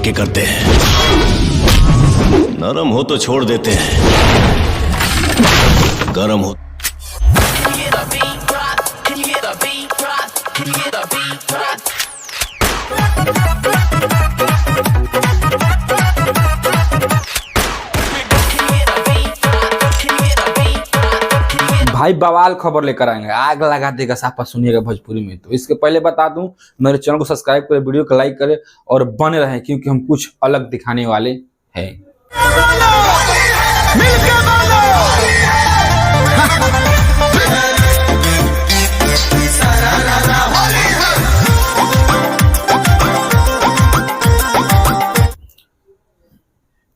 के करते हैं, नरम हो तो छोड़ देते हैं, गरम हो। भाई बवाल खबर लेकर आएंगे, आग लगा देगा साफा सुनिएगा भोजपुरी में। तो इसके पहले बता दूं, मेरे चैनल को सब्सक्राइब करें, वीडियो को लाइक करें और बने रहें, क्योंकि हम कुछ अलग दिखाने वाले हैं।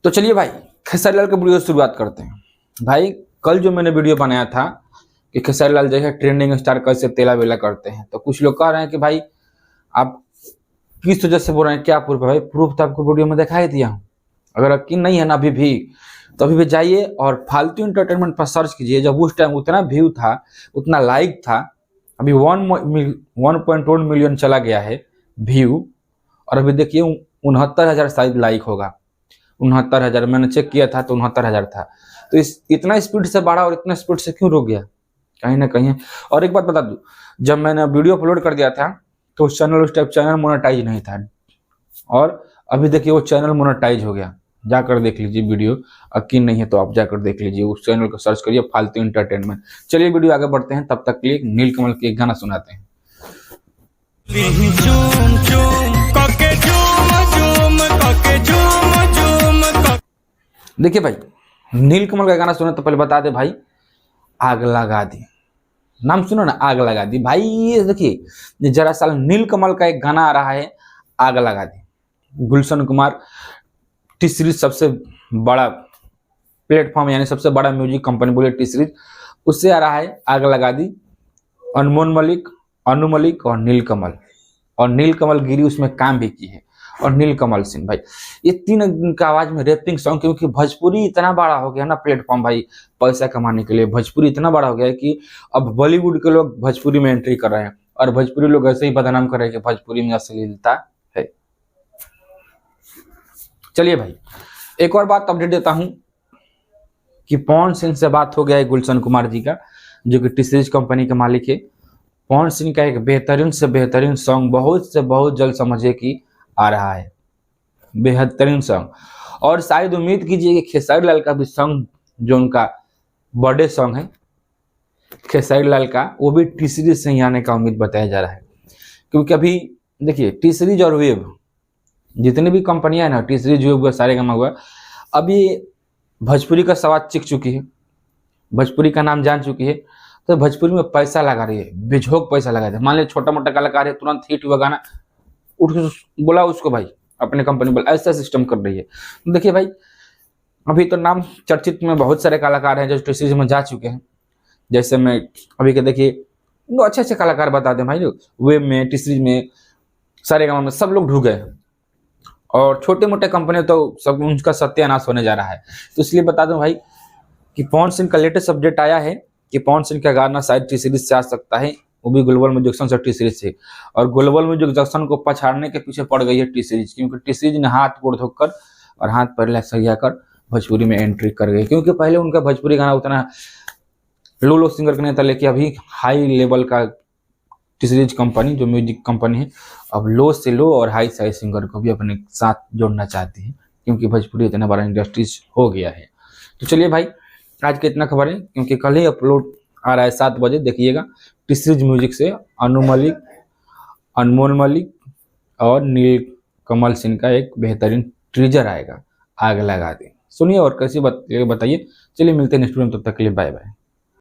तो चलिए भाई खेसारी लाल के वीडियो से शुरुआत करते हैं। भाई कल जो मैंने वीडियो बनाया था कि खेसारी लाल जैसे ट्रेंडिंग स्टार कैसे तेला बेला करते हैं, तो कुछ लोग कह रहे हैं कि भाई आप किस वजह से बोल रहे हैं, क्या प्रूफ है? भाई प्रूफ तो आपको वीडियो में दिखाई दिया हूँ। अगर यकीन नहीं है ना अभी भी, तो अभी भी जाइए और फालतू इंटरटेनमेंट पर सर्च कीजिए। जब उस टाइम उतना व्यू था, उतना लाइक था, अभी 1.1 मिलियन चला गया है व्यू, और अभी देखिए 69,000 शायद लाइक होगा। 69,000 मैंने चेक किया था तो 69,000 था। तो इतना स्पीड से बढ़ा और इतना स्पीड से क्यों रुक गया? कहीं ना कहीं। और एक बात बता दूं, जब मैंने वीडियो अपलोड कर दिया था तो उस टाइप चैनल मोनेटाइज नहीं था, और अभी देखिए वो चैनल मोनेटाइज हो गया। जाकर देख लीजिए वीडियो, यकीन नहीं है तो आप जाकर देख लीजिए, उस चैनल को सर्च करिए फालतू इंटरटेनमेंट। चलिए वीडियो आगे बढ़ते हैं, तब तक के लिए नीलकमल के एक गाना सुनाते हैं। देखिए भाई नीलकमल का गाना सुना तो पहले बता दे भाई, आग लगा दी। नाम सुनो ना, आग लगा दी। भाई ये देखिए जरा साल नीलकमल का एक गाना आ रहा है, आग लगा दी। गुलशन कुमार टी सीरीज सबसे बड़ा प्लेटफॉर्म, यानी सबसे बड़ा म्यूजिक कंपनी बोले टी सीरीज, उससे आ रहा है आग लगा दी। अनमोल मलिक, अनु मलिक और नीलकमल गिरी उसमें काम भी की है, और नीलकमल सिंह। भाई ये तीन का आवाज में रैपिंग सॉन्ग, क्योंकि भोजपुरी इतना बड़ा हो गया ना प्लेटफॉर्म भाई पैसा कमाने के लिए। भोजपुरी इतना बड़ा हो गया है कि अब बॉलीवुड के लोग भोजपुरी में एंट्री कर रहे हैं, और भोजपुरी लोग ऐसे ही बदनाम कर रहे हैं कि भोजपुरी में अश्लीलता है। चलिए भाई एक और बात अपडेट देता हूं कि पवन सिंह से बात हो गया है गुलशन कुमार जी का, जो कि टी सीरीज कंपनी के मालिक है। पवन सिंह का एक बेहतरीन से बेहतरीन सॉन्ग बहुत से बहुत जल्द समझिए कि आ रहा है, बेहतरीन सॉन्ग। और शायद उम्मीद कीजिए कि खेसारी लाल का भी सॉन्ग, जो उनका बर्थडे सॉन्ग है खेसारी लाल का, वो भी टी सीरीज से ही आने का उम्मीद बताया जा रहा है। क्योंकि अभी देखिए टी सीरीज और वेब जितनी भी कंपनियां हैं ना, टी सीरीज वेब हुआ, सारेगामा हुआ, अब ये भोजपुरी का स्वाद सीख चुकी है, भोजपुरी का नाम जान चुकी है, तो भोजपुरी में पैसा लगा रही है, बेझोक पैसा लगा रही है। मान लिया छोटा मोटा कलाकार है, तुरंत हिट हुआ गाना, उठ बोला उसको भाई अपने कंपनी बोला, ऐसा सिस्टम कर रही है। देखिए भाई अभी तो नाम चर्चित में बहुत सारे कलाकार हैं जो टी सीरीज में जा चुके हैं। जैसे मैं अभी के देखिए अच्छे अच्छे कलाकार बता दें भाई, लोग वेब में, टी सीरीज में, सारेगामा में सब लोग ढूंढ गए, और छोटे मोटे कंपनी तो सब उनका सत्यानाश होने जा रहा है। तो इसलिए बता दूं भाई कि पवन सिंह का लेटेस्ट अपडेट आया है कि पवन सिंह का गाना शायद टी सीरीज से आ सकता है, वो भी ग्लोबल म्यूजिक जंक्शन से टी सीरीज से। और ग्लोबल म्यूजिक जंक्शन को पछाड़ने के पीछे पड़ गई है टी सीरीज, क्योंकि टी सीरीज ने हाथ गोड़ धोकर और हाथ पैर सरिया कर भोजपुरी में एंट्री कर गई। क्योंकि पहले उनका भोजपुरी गाना उतना लो सिंगर का नहीं था, लेकिन अभी हाई लेवल का टी सीरीज कंपनी जो म्यूजिक कंपनी है, अब लो से लो और हाई साई सिंगर को भी अपने साथ जोड़ना चाहती है, क्योंकि भोजपुरी इतना बड़ा इंडस्ट्रीज हो गया है। तो चलिए भाई आज के इतना खबर है, क्योंकि कल ही अपलोड आ रहा है 7 बजे, देखिएगा। टी सीरीज म्यूजिक से अनु मलिक, अनमोल मलिक और नीलकमल सिंह का एक बेहतरीन ट्रीजर आएगा, आग लगा दे। सुनिए और कैसे बताइए। चलिए मिलते हैं नेक्स्ट वीडियो में, तब तक के लिए बाय बाय।